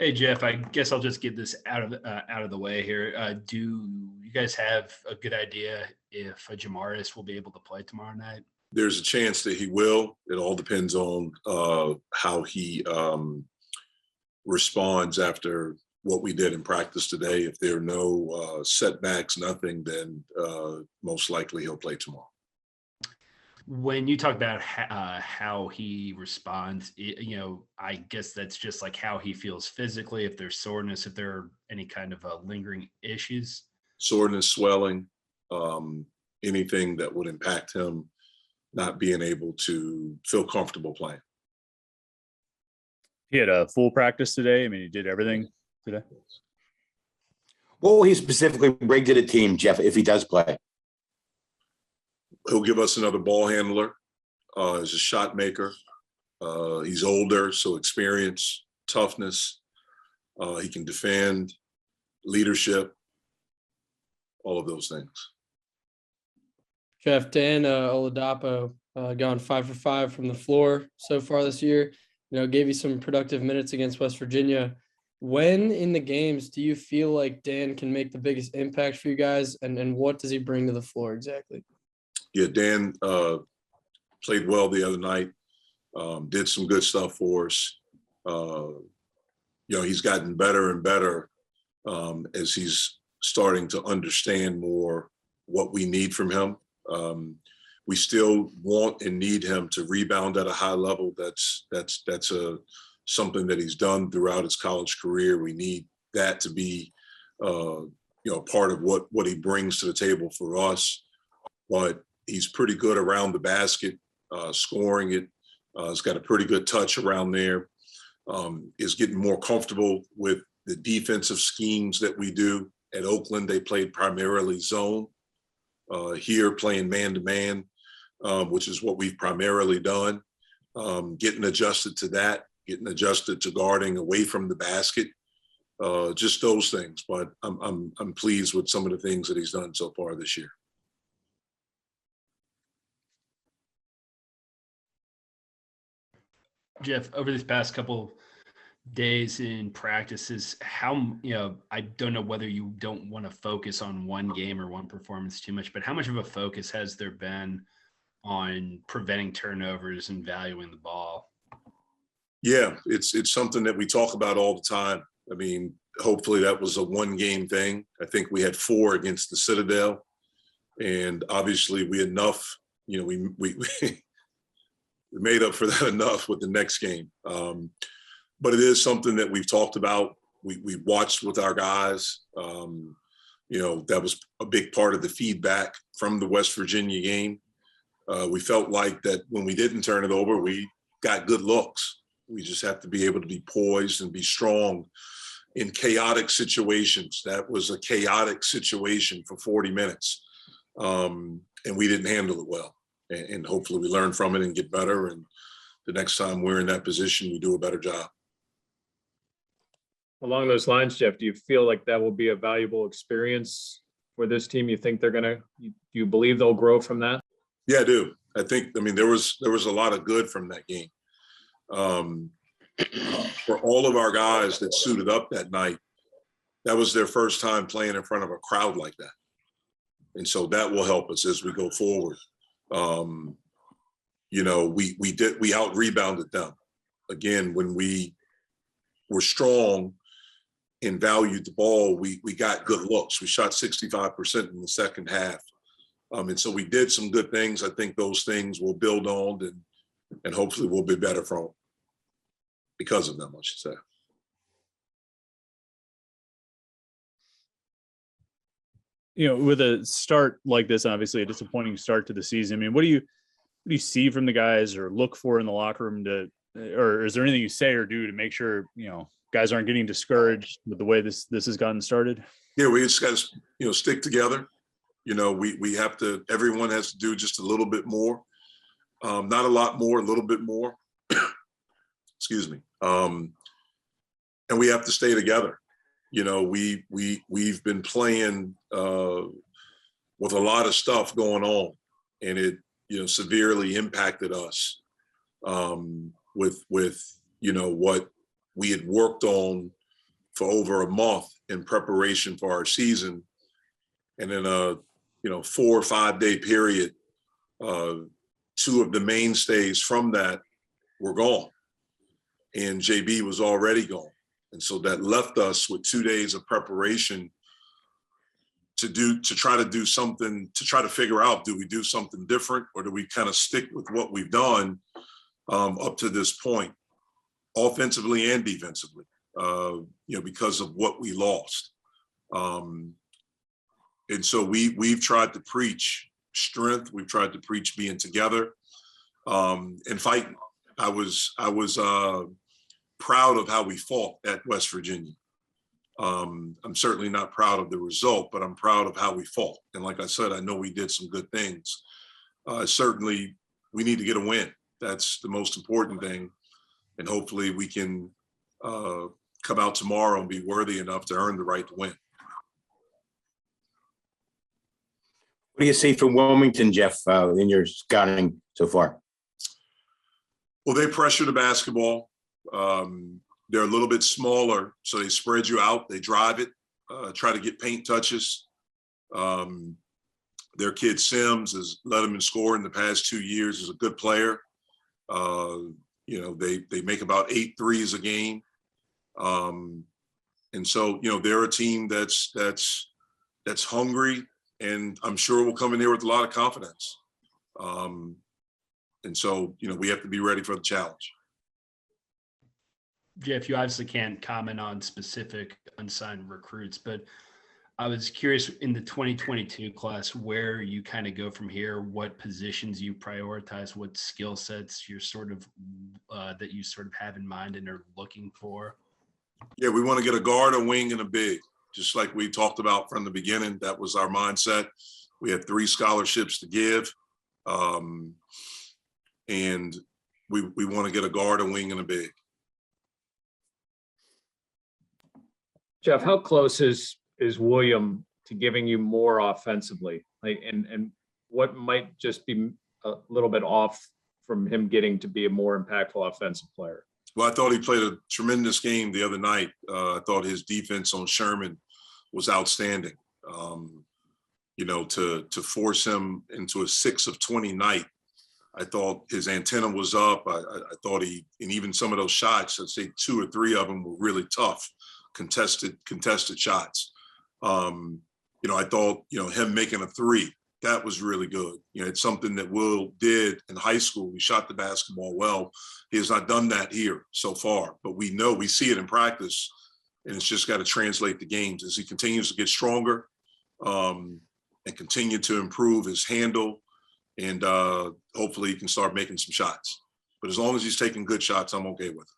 Hey Jeff, I guess I'll just get this out of the way here. Do you guys have a good idea if Jamaris will be able to play tomorrow night? There's a chance that he will. It all depends on how he responds after what we did in practice today. If there are no setbacks, nothing, then most likely he'll play tomorrow. When you talk about how he responds, I guess that's just like how he feels physically. If there's soreness, if there are any kind of lingering issues. Soreness, swelling, anything that would impact him not being able to feel comfortable playing. He had a full practice today. I mean, he did everything today. What will he specifically bring to the team, Jeff, if he does play? He'll give us another ball handler. He's a shot maker. He's older, so experience, toughness. He can defend, leadership, all of those things. Jeff, Dan Oladapo gone 5 for 5 from the floor so far this year. Gave you some productive minutes against West Virginia. When in the games do you feel like Dan can make the biggest impact for you guys, and what does he bring to the floor exactly? Yeah, Dan played well the other night, did some good stuff for us. He's gotten better and better as he's starting to understand more what we need from him. We still want and need him to rebound at a high level. That's something that he's done throughout his college career. We need that to be part of what he brings to the table for us. But he's pretty good around the basket, scoring it. He's got a pretty good touch around there. Is getting more comfortable with the defensive schemes that we do. At Oakland, they played primarily zone. Here, playing man-to-man, which is what we've primarily done. Getting adjusted to that, getting adjusted to guarding away from the basket. Just those things. But I'm pleased with some of the things that he's done so far this year. Jeff, over these past couple days in practices, how, I don't know whether you don't want to focus on one game or one performance too much, but how much of a focus has there been on preventing turnovers and valuing the ball? Yeah, it's something that we talk about all the time. I mean, hopefully that was a one-game thing. I think we had 4 against the Citadel, and obviously we enough, we made up for that enough with the next game. But it is something that we've talked about. We watched with our guys. That was a big part of the feedback from the West Virginia game. We felt like that when we didn't turn it over, we got good looks. We just have to be able to be poised and be strong in chaotic situations. That was a chaotic situation for 40 minutes. And we didn't handle it well. And hopefully we learn from it and get better. And the next time we're in that position, we do a better job. Along those lines, Jeff, do you feel like that will be a valuable experience for this team? You think do you believe they'll grow from that? Yeah, I do. There was a lot of good from that game. For all of our guys that suited up that night, that was their first time playing in front of a crowd like that. And so that will help us as we go forward. We out rebounded them. Again, when we were strong and valued the ball, we got good looks. We shot 65% in the second half. And so we did some good things. I think those things will build on and hopefully we'll be better because of them, I should say. With a start like this, obviously a disappointing start to the season. I mean, what do you see from the guys or look for in the locker room or is there anything you say or do to make sure, guys aren't getting discouraged with the way this has gotten started? Yeah, we just got to, stick together. We have to, everyone has to do just a little bit more. Not a lot more, a little bit more. Excuse me. And we have to stay together. We've been playing with a lot of stuff going on, and it severely impacted us with what we had worked on for over a month in preparation for our season. And in a 4 or 5 day period, 2 of the mainstays from that were gone, and JB was already gone. And so that left us with 2 days of preparation to try to do something, to try to figure out, do we do something different, or do we kind of stick with what we've done up to this point, offensively and defensively, because of what we lost. And so we've tried to preach strength. We've tried to preach being together and fighting. I was proud of how we fought at West Virginia. I'm certainly not proud of the result, but I'm proud of how we fought. And like I said, I know we did some good things. Certainly, we need to get a win. That's the most important thing. And hopefully we can come out tomorrow and be worthy enough to earn the right to win. What do you see from Wilmington, Jeff, in your scouting so far? Well, they pressure the basketball. They're a little bit smaller, so they spread you out. They drive it, try to get paint touches. Their kid Sims has led them in score in the past 2 years. Is a good player. They make about 8 threes a game. And so, they're a team that's hungry, and I'm sure will come in here with a lot of confidence. And so, we have to be ready for the challenge. Jeff, you obviously can't comment on specific unsigned recruits, but I was curious in the 2022 class where you kind of go from here, what positions you prioritize, what skill sets you're sort of that you sort of have in mind and are looking for. Yeah, we want to get a guard, a wing, and a big, just like we talked about from the beginning. That was our mindset. We had 3 scholarships to give. And we want to get a guard, a wing, and a big. Jeff, how close is William to giving you more offensively? And what might just be a little bit off from him getting to be a more impactful offensive player? Well, I thought he played a tremendous game the other night. I thought his defense on Sherman was outstanding. To force him into a 6 of 20 night, I thought his antenna was up. I thought and even some of those shots, I'd say 2 or 3 of them were really tough, contested shots. I thought, him making a 3, that was really good. It's something that Will did in high school. He shot the basketball well. He has not done that here so far, but we see it in practice, and it's just got to translate to games as he continues to get stronger and continue to improve his handle, and hopefully he can start making some shots. But as long as he's taking good shots, I'm okay with it.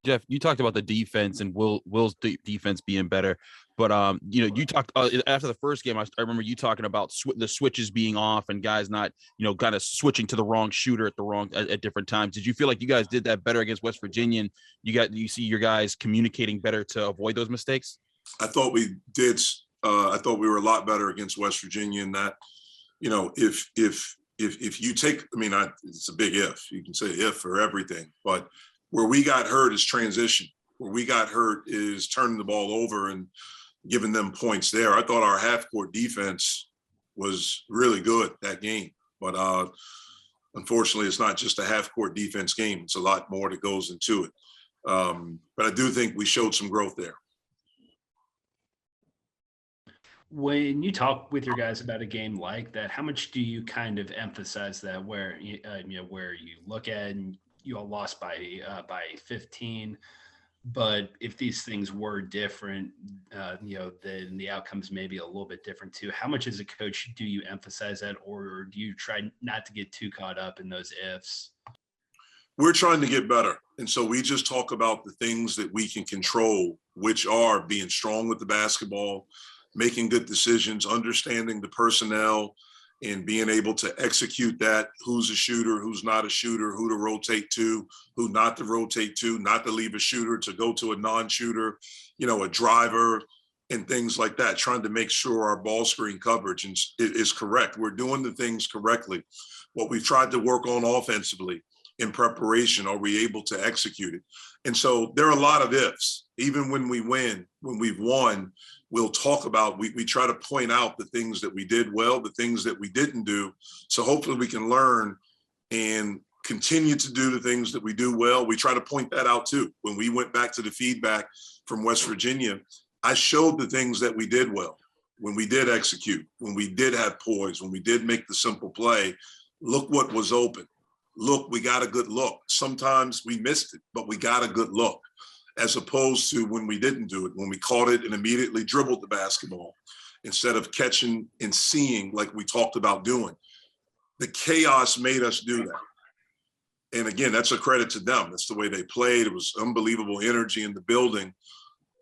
Jeff, you talked about the defense and Will's defense being better, but you talked after the first game. I remember you talking about the switches being off and guys not, kind of switching to the wrong shooter at different times. Did you feel like you guys did that better against West Virginia? And you see your guys communicating better to avoid those mistakes? I thought we did. I thought we were a lot better against West Virginia in that, if you take, it's a big if. You can say if for everything, but where we got hurt is transition. Where we got hurt is turning the ball over and giving them points there. I thought our half-court defense was really good that game. But unfortunately, it's not just a half-court defense game. It's a lot more that goes into it. But I do think we showed some growth there. When you talk with your guys about a game like that, how much do you kind of emphasize that where you look at and you all lost by 15, but if these things were different, then the outcome's maybe a little bit different too. How much as a coach do you emphasize that, or do you try not to get too caught up in those ifs? We're trying to get better. And so we just talk about the things that we can control, which are being strong with the basketball, making good decisions, understanding the personnel, and being able to execute that, who's a shooter, who's not a shooter, who to rotate to, who not to rotate to, not to leave a shooter to go to a non-shooter, a driver, and things like that, trying to make sure our ball screen coverage is correct. We're doing the things correctly. What we've tried to work on offensively in preparation? Are we able to execute it? And so there are a lot of ifs. Even when we win, when we've won, we'll talk about, we try to point out the things that we did well, the things that we didn't do. So hopefully we can learn and continue to do the things that we do well. We try to point that out too. When we went back to the feedback from West Virginia, I showed the things that we did well, when we did execute, when we did have poise, when we did make the simple play. Look what was open. Look, we got a good look. Sometimes we missed it, but we got a good look, as opposed to when we didn't do it, when we caught it and immediately dribbled the basketball instead of catching and seeing like we talked about doing. The chaos made us do that. And again, that's a credit to them. That's the way they played. It was unbelievable energy in the building.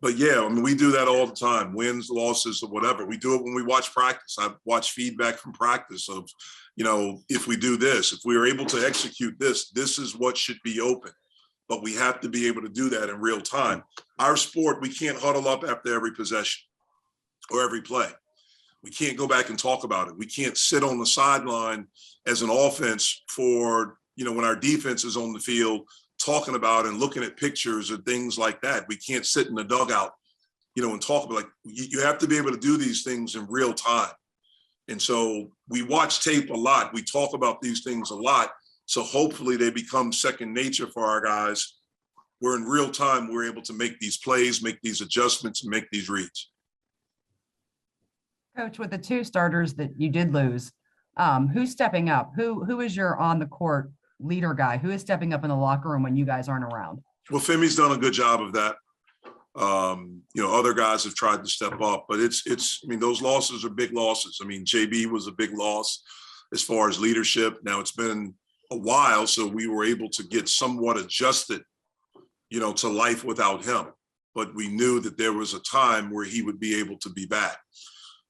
But yeah, I mean, we do that all the time, wins, losses, or whatever. We do it when we watch practice. I watch feedback from practice of, you know, if we do this, if we are able to execute this, this is what should be open. But we have to be able to do that in real time. Our sport, we can't huddle up after every possession or every play. We can't go back and talk about it. We can't sit on the sideline as an offense for, you know, when our defense is on the field talking about and looking at pictures or things like that. We can't sit in the dugout, you know, and talk about, like, you have to be able to do these things in real time. And so we watch tape a lot. We talk about these things a lot. So hopefully they become second nature for our guys, where in real time, we're able to make these plays, make these adjustments, and make these reads. Coach, with the two starters that you did lose, who's stepping up? Who is your on the court leader guy? Who is stepping up in the locker room when you guys aren't around? Well, Femi's done a good job of that. You know, other guys have tried to step up, but it's, I mean, those losses are big losses. I mean, JB was a big loss as far as leadership. Now it's been a while, so we were able to get somewhat adjusted, you know, to life without him. But we knew that there was a time where he would be able to be back.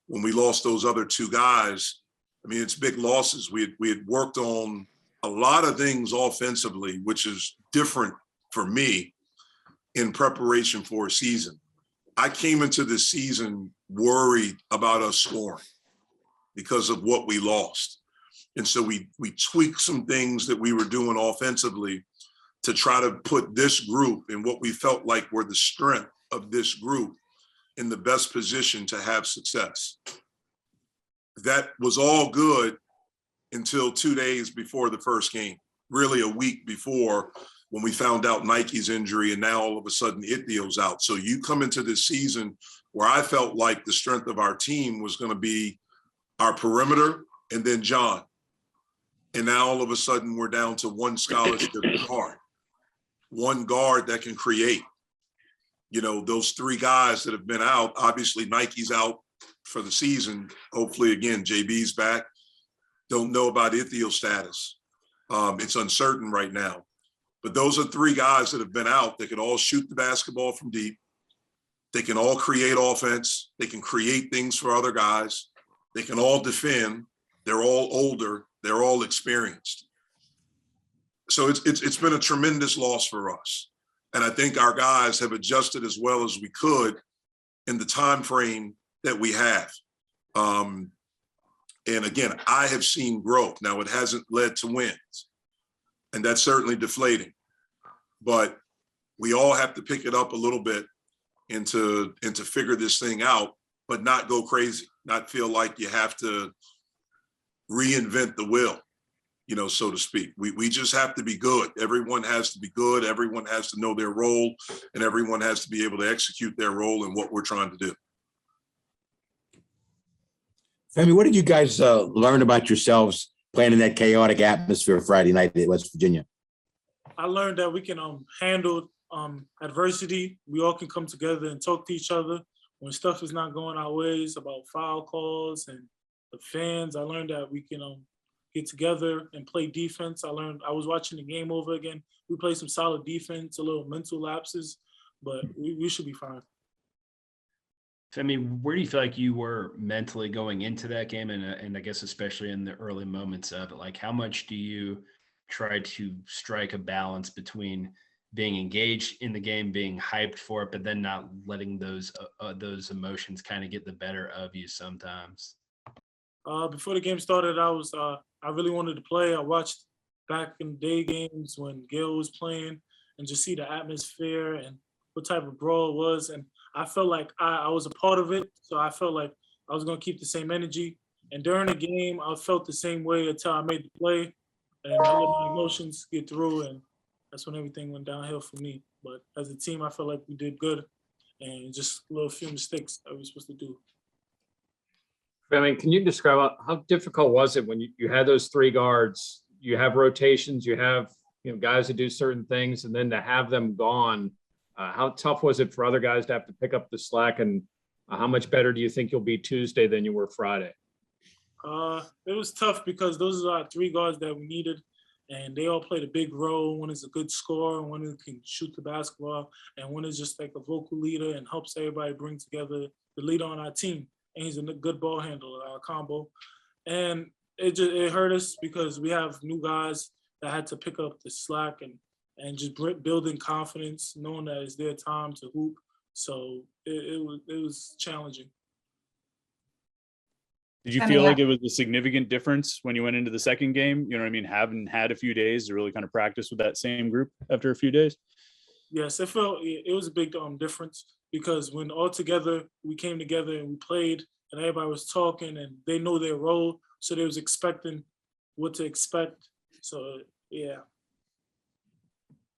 When we lost those other two guys, I mean, it's big losses. We had worked on a lot of things offensively, which is different for me in preparation for a season. I came into this season worried about us scoring because of what we lost. And so we tweaked some things that we were doing offensively to try to put this group and what we felt like were the strength of this group in the best position to have success. That was all good until 2 days before the first game, really a week before, when we found out Nike's injury, and now all of a sudden Ithio's out. So you come into this season where I felt like the strength of our team was going to be our perimeter and then John. And now all of a sudden we're down to one scholarship guard, one guard that can create. You know, those three guys that have been out, obviously Nike's out for the season. Hopefully, again, JB's back. Don't know about Ithio's status. It's uncertain right now. But those are three guys that have been out. They can all shoot the basketball from deep. They can all create offense. They can create things for other guys. They can all defend. They're all older. They're all experienced. So it's been a tremendous loss for us. And I think our guys have adjusted as well as we could in the time frame that we have. And again, I have seen growth. Now, it hasn't led to wins, and that's certainly deflating. But we all have to pick it up a little bit and to figure this thing out, but not go crazy, not feel like you have to reinvent the wheel, you know, so to speak. We just have to be good. Everyone has to be good. Everyone has to know their role, and everyone has to be able to execute their role in what we're trying to do. Femi, what did you guys learn about yourselves playing in that chaotic atmosphere Friday night at West Virginia? I learned that we can handle adversity. We all can come together and talk to each other when stuff is not going our ways, about foul calls and the fans. I learned that we can get together and play defense. I was watching the game over again. We played some solid defense, a little mental lapses, but we should be fine. Femi, where do you feel like you were mentally going into that game, and I guess especially in the early moments of it? Like, how much do you try to strike a balance between being engaged in the game, being hyped for it, but then not letting those emotions kind of get the better of you sometimes? Before the game started, I really wanted to play. I watched back in the day games when Gil was playing and just see the atmosphere and what type of brawl it was. And I felt like I was a part of it. So I felt like I was going to keep the same energy. And during the game, I felt the same way until I made the play. And I let my emotions get through. And that's when everything went downhill for me. But as a team, I felt like we did good. And just a little few mistakes that we were supposed to do. I mean, can you describe how difficult was it when you had those three guards, you have rotations, you have, guys that do certain things, and then to have them gone, how tough was it for other guys to have to pick up the slack, and how much better do you think you'll be Tuesday than you were Friday? It was tough because those are our three guards that we needed, and they all played a big role. One is a good scorer, one who can shoot the basketball, and one is just like a vocal leader and helps everybody bring together the leader on our team. And he's a good ball handler, combo. And it hurt us because we have new guys that had to pick up the slack and just building confidence, knowing that it's their time to hoop. So it was challenging. Did you feel like it was a significant difference when you went into the second game? You know what I mean? Having had a few days to really kind of practice with that same group after a few days? Yes, it was a big difference because when all together, we came together and we played and everybody was talking and they know their role. So they was expecting what to expect. So, yeah.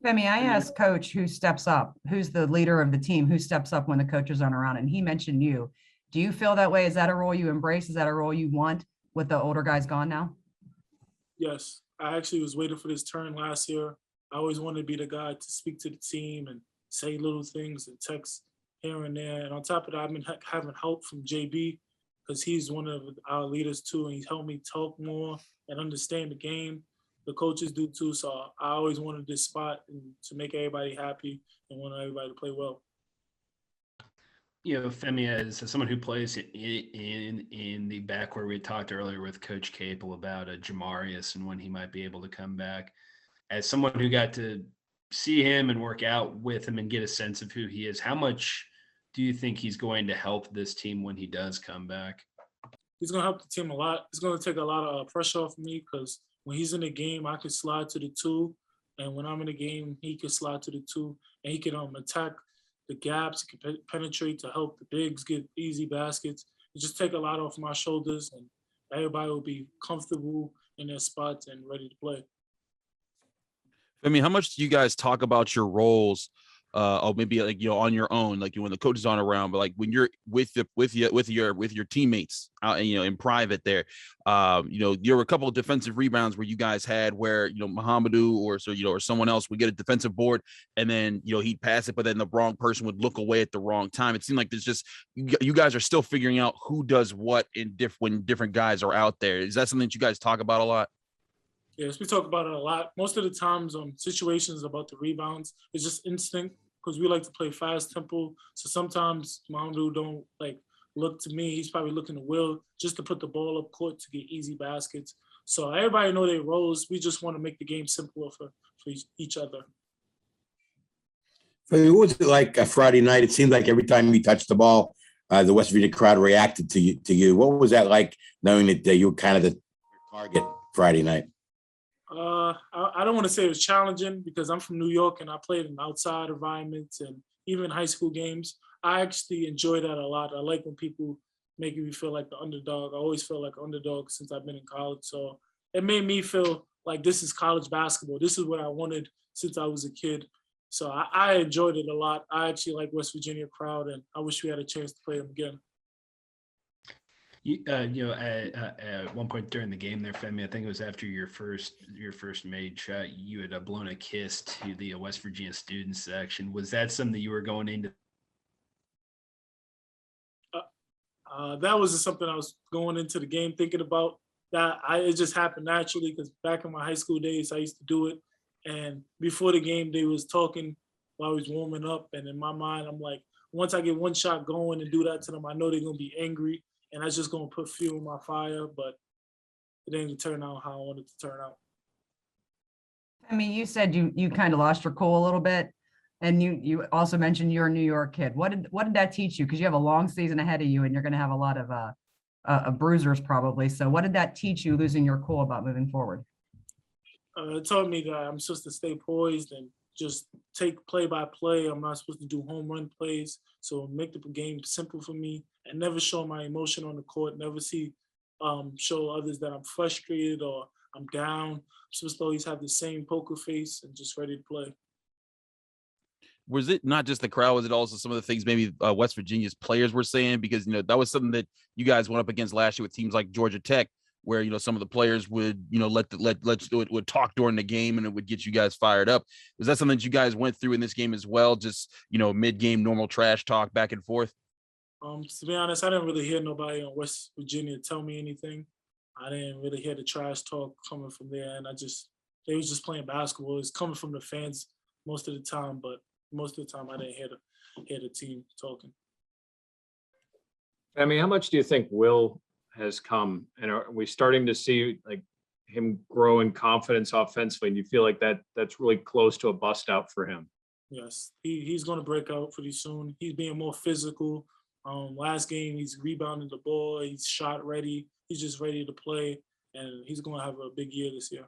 Femi, I asked coach who steps up, who's the leader of the team, who steps up when the coaches aren't around, and he mentioned you. Do you feel that way? Is that a role you embrace? Is that a role you want with the older guys gone now? Yes, I actually was waiting for this turn last year. I always wanted to be the guy to speak to the team and say little things and text here and there. And on top of that, I've been having help from JB because he's one of our leaders too, and he's helped me talk more and understand the game. The coaches do too, so I always wanted this spot to make everybody happy and want everybody to play well. Femi, as someone who plays in the back where we talked earlier with Coach Capel about Jamarius and when he might be able to come back, as someone who got to see him and work out with him and get a sense of who he is, how much do you think he's going to help this team when he does come back? He's going to help the team a lot. It's going to take a lot of pressure off me because when he's in the game, I can slide to the two. And when I'm in the game, he can slide to the two. And he can attack the gaps, he can penetrate to help the bigs get easy baskets. It just take a lot off my shoulders, and everybody will be comfortable in their spots and ready to play. I mean, how much do you guys talk about your roles? Or maybe like on your own, like when the coaches aren't around, but like when you're with your teammates out, in private there, there were a couple of defensive rebounds where you guys had where Muhammadu or someone else would get a defensive board and then he'd pass it, but then the wrong person would look away at the wrong time. It seemed like there's just you guys are still figuring out who does what when different guys are out there. Is that something that you guys talk about a lot? Yes, we talk about it a lot. Most of the times situations about the rebounds, it's just instinct because we like to play fast tempo. So sometimes Mamadou don't look to me. He's probably looking to Will just to put the ball up court to get easy baskets. So everybody know their roles. We just want to make the game simpler for each other. What was it like Friday night? It seemed like every time you touched the ball, the West Virginia crowd reacted to you. What was that like knowing that you were kind of the target Friday night? I don't want to say it was challenging because I'm from New York and I played in outside environments and even high school games. I actually enjoy that a lot. I like when people make me feel like the underdog. I always feel like an underdog since I've been in college. So it made me feel like this is college basketball. This is what I wanted since I was a kid. So I enjoyed it a lot. I actually like West Virginia crowd and I wish we had a chance to play them again. At one point during the game there, Femi, I think it was after your first made shot, you had blown a kiss to the West Virginia student section. Was that something that you were going into? That was something I was going into the game thinking about. It just happened naturally because back in my high school days, I used to do it. And before the game, they was talking while I was warming up. And in my mind, I'm like, once I get one shot going and do that to them, I know they're going to be angry. And that's just going to put fuel in my fire, but it didn't turn out how I wanted to turn out. I mean, you said you kind of lost your cool a little bit, and you also mentioned you're a New York kid. What did that teach you? Because you have a long season ahead of you, and you're going to have a lot of bruisers probably. So what did that teach you, losing your cool, about moving forward? It taught me that I'm supposed to stay poised and just take play by play. I'm not supposed to do home run plays. So make the game simple for me and never show my emotion on the court. Never show others that I'm frustrated or I'm down. I'm supposed to always have the same poker face and just ready to play. Was it not just the crowd? Was it also some of the things maybe West Virginia's players were saying? Because, that was something that you guys went up against last year with teams like Georgia Tech, where, some of the players would, would talk during the game and it would get you guys fired up. Was that something that you guys went through in this game as well? Just, mid-game normal trash talk back and forth? To be honest, I didn't really hear nobody in West Virginia tell me anything. I didn't really hear the trash talk coming from there. And they was just playing basketball. It's coming from the fans most of the time, but most of the time I didn't hear the team talking. I mean, how much do you think Will has come, and are we starting to see like him grow in confidence offensively? And you feel like that's really close to a bust out for him? Yes, he's going to break out pretty soon. He's being more physical. Last game, he's rebounding the ball. He's shot ready. He's just ready to play, and he's going to have a big year this year.